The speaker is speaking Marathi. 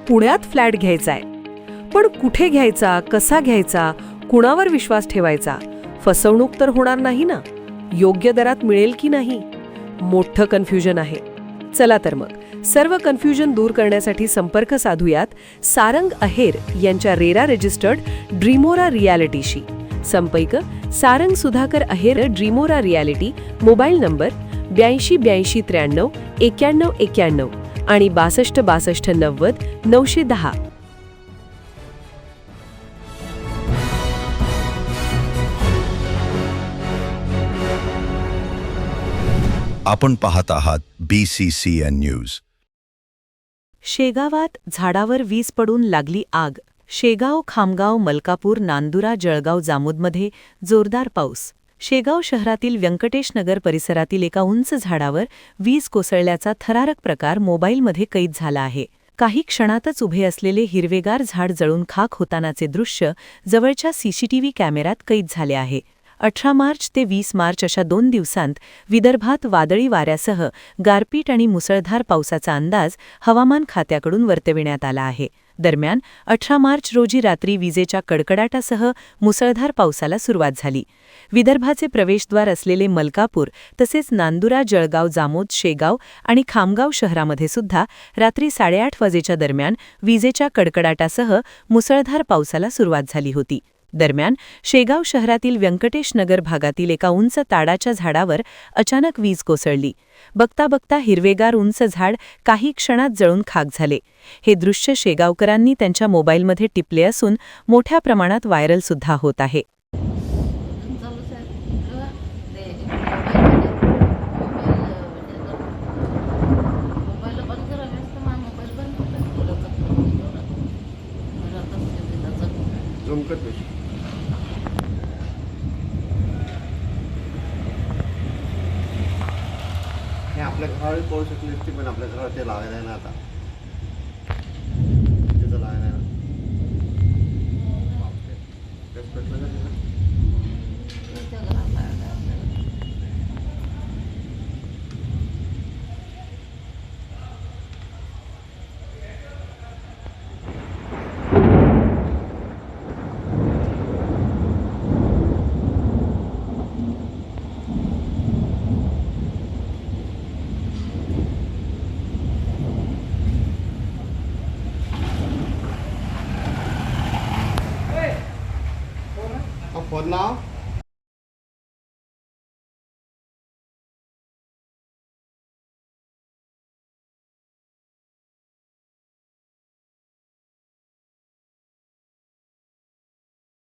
पुण्यात फ्लॅट घ्यायचा आहे. पण कुठे घ्यायचा, कसा घ्यायचा, कुणावर विश्वास ठेवायचा? फसवणूक तर होणार नाही ना? योग्य दरात मिळेल की नाही? मोठं कन्फ्युजन आहे. चला तर मग सर्व कन्फ्युजन दूर करण्यासाठी संपर्क साधूयात सारंग अहेर यांच्या रेरा रजिस्टर्ड ड्रीमोरा रियालिटीशी. संपर्क सारंग सुधाकर अहेर, ड्रीमोरा रियालिटी. मोबाईल नंबर 82 83 91 91 आणि 62 62 90 910. आपण पाहत आहात BCCN न्यूज. शेगावात झाडावर वीज पडून लागली आग. शेगाव, खामगाव, मलकापूर, नांदुरा, जळगाव, जामोदमध्ये जोरदार पाऊस. शेगाव शहरातील व्यंकटेश नगर परिसरातील एका उंच झाडावर वीज कोसळल्याचा थरारक प्रकार मोबाईलमध्ये कैद झाला आहे. काही क्षणातच उभे असलेले हिरवेगार झाड जळून खाक होतानाचे दृश्य जवळच्या सीसीटीव्ही कॅमेऱ्यात कैद झाले आहे. 18 मार्च ते 20 मार्च अशा 2 दिवसांत विदर्भात वादळी वाऱ्यासह गारपीट आणि मुसळधार पावसाचा अंदाज हवामान खात्याकडून वर्तविण्यात आला आहे. दरम्यान 18 मार्च रोजी रात्री विजेच्या कडकडाटासह मुसळधार पावसाला सुरुवात झाली. विदर्भाचे प्रवेशद्वार असलेले मलकापूर तसेच नांदुरा, जळगाव, जामोद, शेगाव आणि खामगाव शहरामध्ये सुद्धा रात्री 8:30 वाजेच्या दरम्यान विजेच्या कडकडाटासह मुसळधार पावसाला सुरुवात झाली होती. दरम्यान शेगाव शहरातील व्यंकटेश नगर भागातील एका उंच ताडाच्या झाडावर अचानक वीज कोसळली. बघता बघता हिरवेगार उंच झाड काही क्षणात जळून खाक झाले. हे दृश्य शेगावकरांनी त्यांच्या मोबाईलमध्ये टिपले असून मोठ्या प्रमाणात व्हायरल सुद्धा होत आहे. हे आपल्या घरावर पाहू शकली असती, पण आपल्या घरावर ते लावायला आहे ना. आता तिथं लावायला आहे ना. तेच पेटलं का तिथं? फोन लाव.